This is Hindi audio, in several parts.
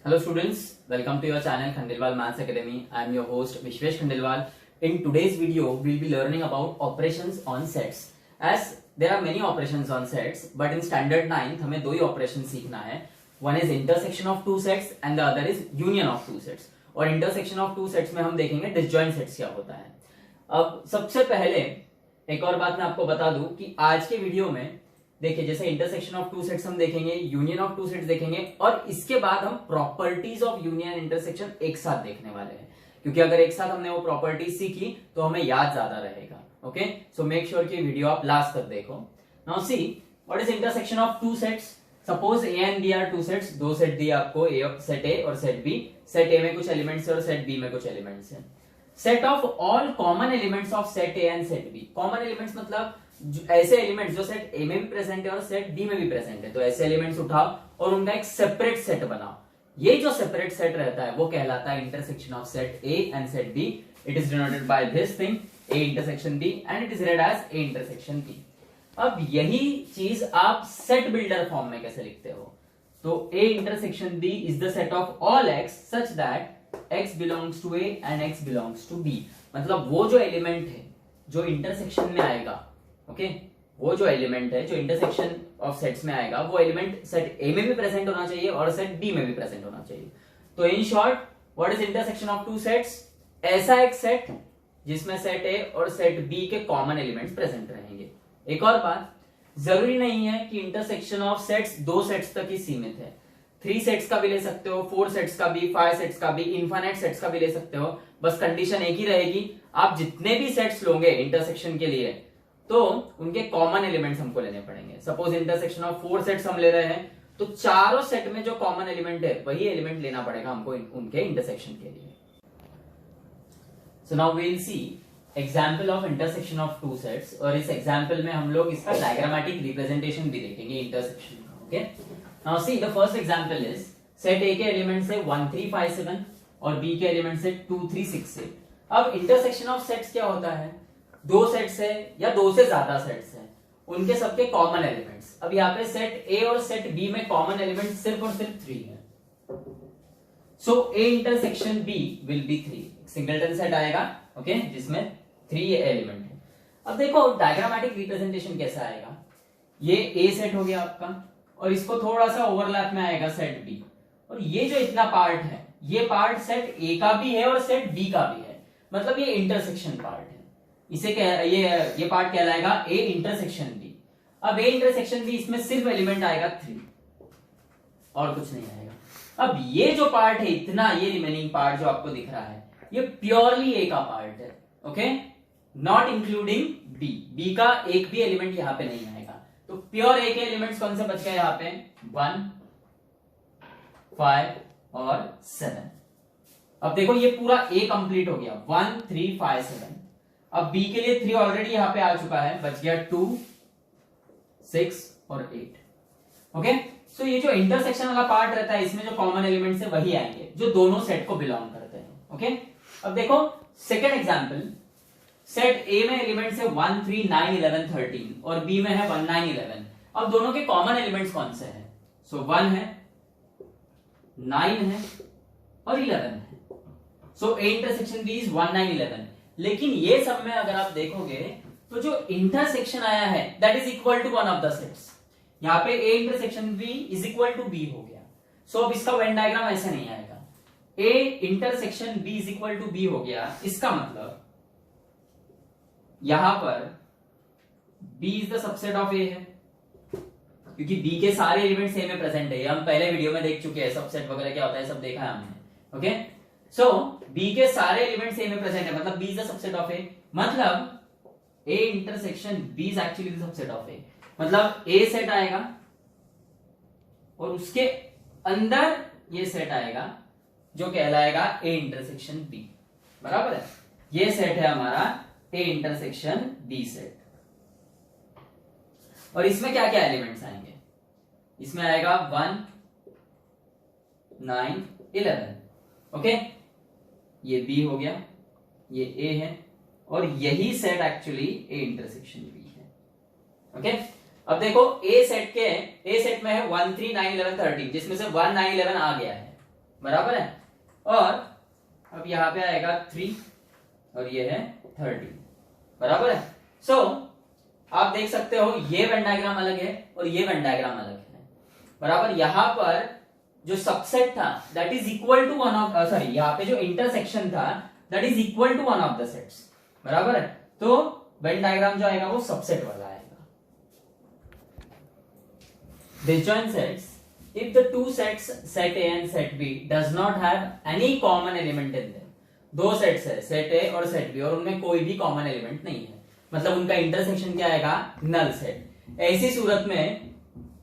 Hello students, welcome to your channel Khandelwal Maths Academy. I am your host Vishwesh Khandelwal. In today's video, we will be learning about operations on sets. As there are many operations on sets, but in standard 9th हमें दो ही ऑपरेशन सीखना है. One is intersection of two sets and the other is union of two sets. और intersection of two sets में हम देखेंगे disjoint sets क्या होता है. अब सबसे पहले एक और बात मैं आपको बता दूं कि आज के वीडियो में देखिए जैसे इंटरसेक्शन ऑफ टू सेट्स हम देखेंगे, यूनियन ऑफ टू सेट्स देखेंगे और इसके बाद हम प्रॉपर्टीज ऑफ यूनियन इंटरसेक्शन एक साथ देखने वाले हैं, क्योंकि अगर एक साथ हमने वो प्रॉपर्टीज सीखी तो हमें याद ज्यादा रहेगा. ओके, सो मेक श्योर कि वीडियो आप लास्ट तक देखो. Now see what is intersection of two sets. Suppose A and B are two sets, दो सेट दिए आपको, सेट ए और सेट बी. सेट ए में कुछ एलिमेंट्स है और सेट बी में कुछ एलिमेंट्स है. Set of all common elements of set A and set B. Common elements मतलब ऐसे एलिमेंट्स जो सेट ए में भी प्रेजेंट है और सेट बी में भी प्रेजेंट है. तो ऐसे एलिमेंट्स उठाओ और उनका एक सेपरेट सेट बनाओ. ये जो सेपरेट सेट रहता है वो कहलाता है intersection of set A and set B. It is denoted by this thing A intersection B and it is read as A intersection B. अब यही चीज आप सेट बिल्डर फॉर्म में कैसे लिखते हो? तो A intersection B is the set of all x such that x belongs to A and x belongs to B. मतलब वो जो एलिमेंट है जो इंटरसेक्शन में आएगा, ओके, वो जो एलिमेंट है जो इंटरसेक्शन ऑफ सेट्स में आएगा वो एलिमेंट सेट ए में भी प्रेजेंट होना चाहिए और सेट बी में भी प्रेजेंट होना चाहिए. तो in short what is intersection of two sets? ऐसा एक सेट जिसमें सेट ए और सेट बी के कॉमन एलिमेंट्स प्रेजेंट रहेंगे. एक और बात, जरूरी नहीं है कि इंटरसेक्शन ऑफ सेट्स दो सेट्स तक ही सीमित है. 3 सेट्स का भी ले सकते हो, 4 सेट्स का भी, 5 सेट्स का भी, इनफाइनाइट सेट्स का भी ले सकते हो. बस कंडीशन एक ही रहेगी, आप जितने भी सेट्स लोगे इंटरसेक्शन के लिए तो उनके कॉमन एलिमेंट्स हमको लेने पड़ेंगे. सपोज इंटरसेक्शन ऑफ 4 सेट्स हम ले रहे हैं तो चारों सेट में जो कॉमन एलिमेंट है वही एलिमेंट लेना पड़ेगा हमको उनके इंटरसेक्शन के लिए. So now we will see example of intersection of two sets. और इस एग्जांपल में हम लोग इसका डायग्रामेटिक रिप्रेजेंटेशन भी देखेंगे इंटरसेक्शन का. Okay, now see the first example is set A के एलिमेंट्स है 1 3 5 7 और बी के एलिमेंट्स है 2 3 6 8. अब इंटरसेक्शन ऑफ सेट्स क्या होता है? दो सेट्स है या दो से ज्यादा सेट्स है, उनके सबके कॉमन एलिमेंट्स. अब यहाँ पे सेट ए और सेट बी में कॉमन एलिमेंट सिर्फ और सिर्फ 3 है. So A intersection B will be 3. Singleton set आएगा, ओके, जिसमें 3 एलिमेंट है. अब देखो डायग्रामेटिक रिप्रेजेंटेशन कैसा आएगा. ये ए सेट हो गया आपका और इसको थोड़ा सा ओवरलैप में आएगा सेट बी. और ये जो इतना पार्ट है ये पार्ट सेट ए का भी है और सेट बी का भी है. मतलब ये इंटरसेक्शन पार्ट है. इसे ये पार्ट कहलाएगा ए इंटरसेक्शन बी. अब ए इंटरसेक्शन बी इसमें सिर्फ एलिमेंट आएगा 3 और कुछ नहीं आएगा. अब ये जो पार्ट है इतना, ये रिमेनिंग पार्ट जो आपको दिख रहा है ये प्योरली ए का पार्ट है. Okay, not including B. B का एक भी एलिमेंट यहां पे नहीं आएगा. तो प्योर ए के एलिमेंट्स कौन से बच गए यहाँ पे? 1 5 और 7. अब देखो ये पूरा ए कंप्लीट हो गया, 1 3 5 7. अब बी के लिए 3 ऑलरेडी यहां पे आ चुका है, बच गया 2 6 और 8. ओके, सो ये जो इंटरसेक्शन वाला पार्ट रहता है इसमें जो कॉमन एलिमेंट्स है वही आएंगे जो दोनों सेट को बिलोंग करते हैं. ओके, अब देखो सेकेंड एग्जांपल. सेट ए में एलिमेंट्स है 1 3 9 11 13 और बी में है 1 9 11. अब दोनों के कॉमन एलिमेंट्स कौन से हैं? सो 1 है, 9 है और 11 है. So A intersection B is 1 9 11. लेकिन ये सब में अगर आप देखोगे तो जो इंटरसेक्शन आया है that is equal to one of the sets. यहां पे A intersection B is equal to B हो गया. सो अब इसका वेन डायग्राम ऐसे नहीं आएगा. A intersection B is equal to B हो गया, इसका मतलब यहां पर B is the subset of A है क्योंकि बी के सारे एलिमेंट्स ए में प्रेजेंट है. हम पहले वीडियो में देख चुके हैं सबसेट वगैरह क्या होता है, सब देखा है हमने. ओके, सो बी के सारे एलिमेंट्स ए में प्रेजेंट है मतलब B is the subset of A. मतलब A intersection B is actually the subset of A. मतलब ए सेट आएगा और उसके अंदर ये सेट आएगा जो कहलाएगा ए इंटरसेक्शन बी. बराबर है, ये सेट है हमारा ए इंटरसेक्शन बी सेट. और इसमें क्या क्या एलिमेंट्स आएंगे? इसमें आएगा 1 9 11. ओके, ये बी हो गया, ये ए है और यही set actually A intersection B है. ओके, अब देखो ए सेट में है 1 3 9 11 13 जिसमें से 1 9 11 आ गया है. बराबर है। और अब यहाँ पे आएगा 3 और ये है 30, बराबर है। सो आप देख सकते हो ये वेन डायग्राम अलग है और ये वेन डायग्राम अलग है, बराबर। यहां पर जो सबसेट था that is equal to one of, sorry यहाँ पे जो इंटरसेक्शन था that is equal to one of the sets, बराबर है। तो वेन डायग्राम जो आएगा वो सबसेट वाला आएगा। Disjoint sets, if the two sets set A and set B does not have any common element in them, दो सेट्स है सेट A और सेट B और उनमें कोई भी कॉमन एलिमेंट नहीं है, मतलब उनका इंटरसेक्शन क्या आएगा, नल सेट। ऐसी सूरत में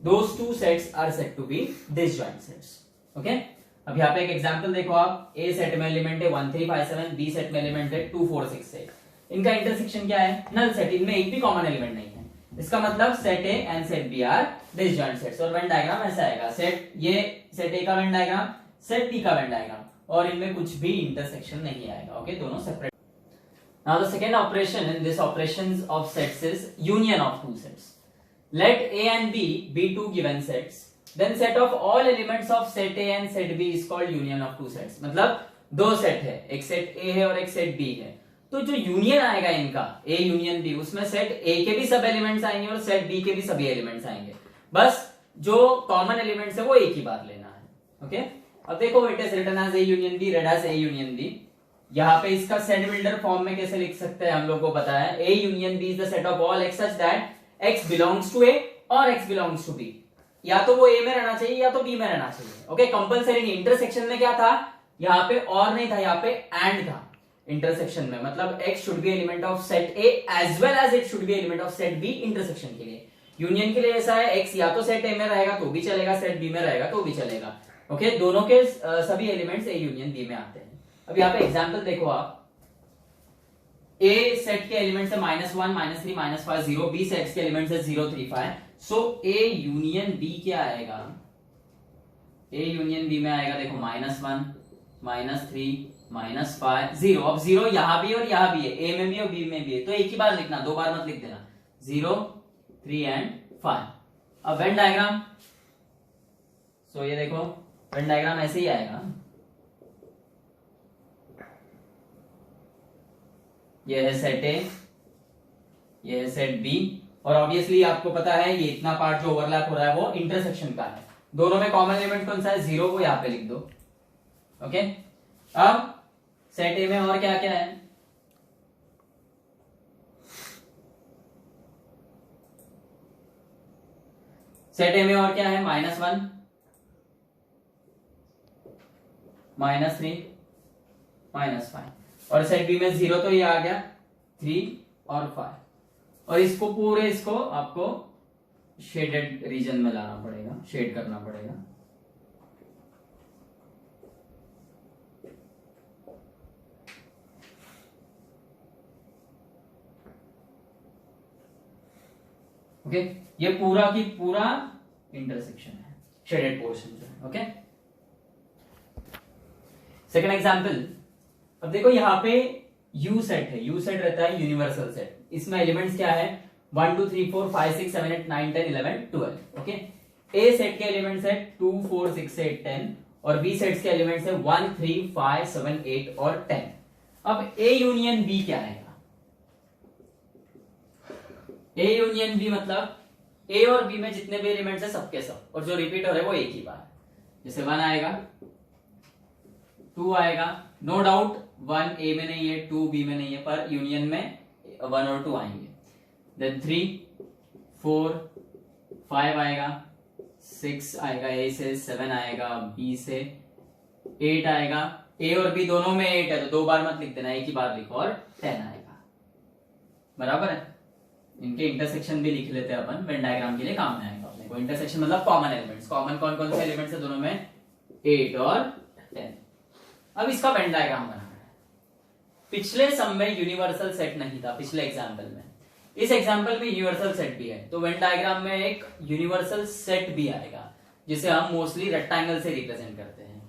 those two sets are said to be disjoint sets, okay. अब यहाँ पे एक एग्जांपल देखो आप, A सेट में एलिमेंट है 1 3 5 7, B सेट में एलिमेंट है 2 4 6 8, इनका इंटरसेक्शन क्या है, नल सेट, इनमें एक भी कॉमन एलिमेंट नहीं है। इसका मतलब set A and set B are disjoint sets. और वेन डायग्राम ऐसा आएगा, सेट ये सेट ए का वेन डायग्राम, सेट बी का वेन डायग्राम, और इनमें कुछ भी इंटरसेक्शन नहीं आएगा, ओके, दोनों separate. Now the second operation in this operations of sets is union of two sets. Let A and B be two given sets, then set of all elements of set A and set B is called union of two sets. मतलब दो सेट है, एक सेट ए है और एक सेट बी है, तो जो यूनियन आएगा इनका ए यूनियन बी, उसमें सेट ए के भी सब एलिमेंट्स आएंगे और सेट बी के भी सभी एलिमेंट्स आएंगे, बस जो कॉमन एलिमेंट्स है वो एक ही बार लेना है, ओके। अब देखो it is written as A union B, read as A union B. यहाँ पे इसका सेट बिल्डर फॉर्म में कैसे लिख सकते हैं हम लोग को पता है, A union B is the set of all x such that x belongs to A और एक्स बिलोंग्स टू बी। या तो वो ए में रहना चाहिए या तो बी में रहना चाहिए, ओके, कंपल्सरी नहीं। इंटरसेक्शन में क्या था, यहाँ पे और नहीं था, यहाँ पे एंड था इंटरसेक्शन में, मतलब x should be element of set A as well as it should be element of set B intersection के लिए। यूनियन के लिए ऐसा है, x या तो सेट A में रहेगा तो भी चलेगा, सेट B में रहेगा तो भी चलेगा, ओके, दोनों के सभी एलिमेंट्स A यूनियन B में आते हैं। अब यहाँ पे एग्जांपल देखो आप, A सेट के एलिमेंट्स है -1 -3 -5 0, B सेट के एलिमेंट्स है 0 3 5। सो A यूनियन B क्या आएगा, A यूनियन B में आएगा देखो -1 -3 -5 0। अब 0 यहां भी और यहां भी है, ए में भी और बी में भी है, तो एक ही बार लिखना, दो बार मत लिख देना, 0 3 एंड 5। अब वेन डायग्राम, सो ये देखो वेन डायग्राम ऐसे ही आएगा, ये है सेट ए, ये है सेट बी, और ऑब्वियसली आपको पता है ये इतना पार्ट जो ओवरलैप हो रहा है वो इंटरसेक्शन का है। दोनों में कॉमन एलिमेंट कौन सा है, 0 को यहां पे लिख दो, ओके। अब सेट ए में और क्या क्या है, सेट ए में और क्या है, -1 -3 -5, और सेट बी में 0 तो ये आ गया, 3 और 5, और इसको पूरे इसको आपको शेडेड रीजन में लाना पड़ेगा, शेड करना पड़ेगा। ओके, ये पूरा की पूरा इंटरसेक्शन है, शेडेड पोर्शन जो है, ओके। सेकंड एग्जांपल, अब देखो यहाँ पे U सेट है, U सेट रहता है यूनिवर्सल सेट, इसमें एलिमेंट्स क्या है 1 2 3 4 5 6 7 8 9 10 11 12, ओके। A सेट के एलिमेंट्स है 2 4 6 8 10, और B सेट्स के एलिमेंट्स है 1 3 5 7 8 और 10। अब A यूनियन B क्या आएगा, A यूनियन B मतलब A और B में जितने भी एलिमेंट्स है सबके सब, और जो रिपीट हो रहे हैं वो एक ही बार, जैसे 1 आएगा, 2 आएगा, नो डाउट 1 A में नहीं है, 2 B में नहीं है, पर यूनियन में 1 और 2 आएंगे। देन 3 4 5 आएगा, 6 आएगा A से, 7 आएगा B से, 8 आएगा, A और B दोनों में 8 है तो दो बार मत लिख देना, एक ही बार लिखो, और 10 आएगा, बराबर है। इनके इंटरसेक्शन भी लिख लेते हैं अपन, वेन डायग्राम के लिए काम में आएगा अपने को। इंटरसेक्शन मतलब कॉमन एलिमेंट्स, कॉमन कौन कौन से एलिमेंट्स है दोनों में, 8 और 10। अब इसका वेन डायग्राम बनाना है। पिछले सम में यूनिवर्सल सेट नहीं था, पिछले एग्जाम्पल में, इस एग्जाम्पल में यूनिवर्सल सेट भी है, तो वेन डायग्राम में एक यूनिवर्सल सेट भी आएगा, जिसे हम मोस्टली रेक्टेंगल से रिप्रेजेंट करते हैं।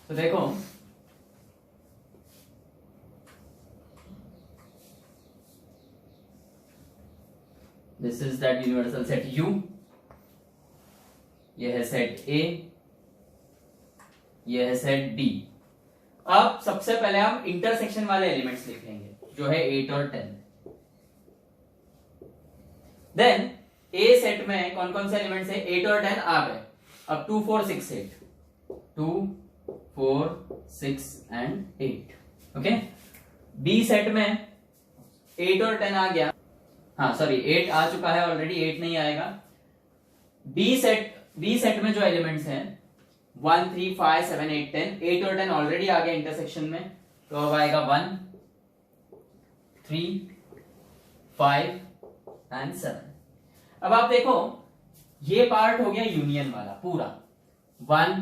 तो देखो this is that universal set U, ये है सेट A, ये है सेट बी। अब सबसे पहले हम इंटरसेक्शन वाले एलिमेंट्स लिख लेंगे जो है 8 और 10। देन ए सेट में कौन कौन से एलिमेंट्स है, 8 और 10 आ गए। अब 2 4 6 8, 2 4 6 एंड 8। ओके, बी सेट में 8 और 10 आ गया, हाँ सॉरी 8 आ चुका है ऑलरेडी, 8 नहीं आएगा। बी सेट में जो एलिमेंट्स हैं 1 3 5 7 8 10, 8 और 10 ऑलरेडी आ गया इंटरसेक्शन में, तो अब आएगा 1 3 5 एंड 7। अब आप देखो ये पार्ट हो गया यूनियन वाला पूरा, 1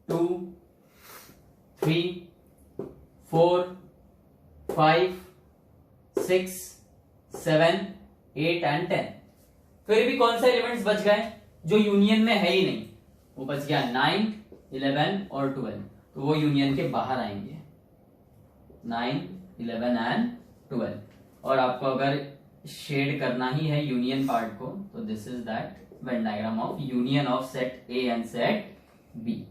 2 3 4 5 6 7 8 एंड 10। फिर भी कौन से एलिमेंट्स बच गए जो यूनियन में है ही नहीं, वो बच गया 9 11 और 12, तो वो यूनियन के बाहर आएंगे 9 11 एंड 12। और आपको अगर शेड करना ही है यूनियन पार्ट को, तो this is that Venn diagram of union of set A and set B.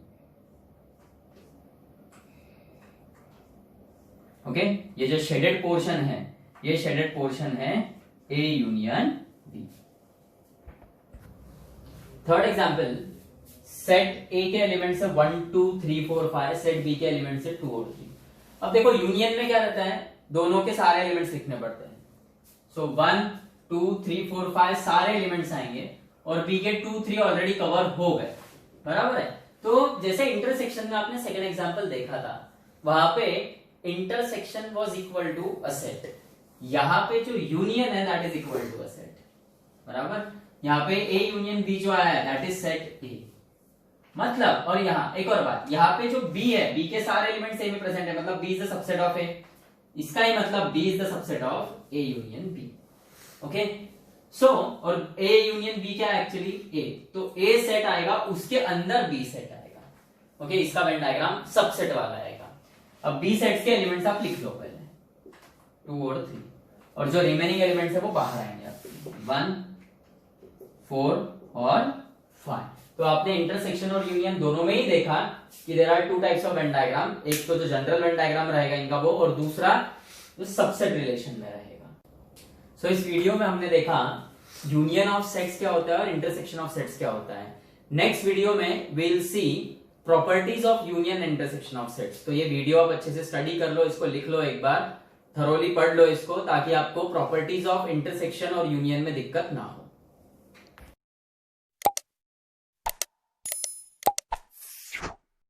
Okay, ये जो शेडेड पोर्शन है, ये शेडेड पोर्शन है A union B. Third example, set A के एलिमेंट्स है 1 2 3 4 5, सेट बी के एलिमेंट्स है 2 और 3। अब देखो यूनियन में क्या रहता है, दोनों के सारे एलिमेंट्स लिखने पड़ते हैं। सो 1 2 3 4 5 सारे एलिमेंट्स आएंगे और बी के 2 3 ऑलरेडी कवर हो गए, बराबर है। तो जैसे इंटरसेक्शन में आपने सेकंड एग्जांपल देखा था, वहां पे intersection was equal to a set, यहां पे जो यूनियन है that is equal to a set, बराबर। यहाँ पे ए यूनियन बी जो आया है दैट इज सेट ए, मतलब। और यहाँ एक और बात, यहाँ पे जो बी है, बी के सारे एलिमेंट्स ए में प्रेजेंट है, मतलब B is the subset of A, इसका ही मतलब B is the subset of A union B. Okay, so और ए यूनियन बी क्या है एक्चुअली ए, तो ए सेट आएगा उसके अंदर बी सेट आएगा। ओके, इसका वेन डायग्राम सबसेट वाला आएगा। अब बी सेट्स के एलिमेंट्स आप लिख लो पहले 2 और 3, और जो रिमेनिंग एलिमेंट्स है वो बाहर आएंगे आपके 1 4 और 5। तो आपने इंटरसेक्शन और यूनियन दोनों में ही देखा कि there are 2 types of Venn diagram, एक तो जो जनरल वेन डायग्राम रहेगा इनका वो, और दूसरा जो सबसेट रिलेशन में रहेगा। सो इस वीडियो में हमने देखा यूनियन ऑफ सेट्स क्या होता है और इंटरसेक्शन ऑफ सेट्स क्या होता है। नेक्स्ट वीडियो में we will see properties of union and intersection of sets. तो ये वीडियो आप अच्छे से स्टडी कर लो, इसको लिख लो एक बार, थरोली पढ़ लो इसको, ताकि आपको प्रॉपर्टीज ऑफ इंटरसेक्शन और यूनियन में दिक्कत ना हो।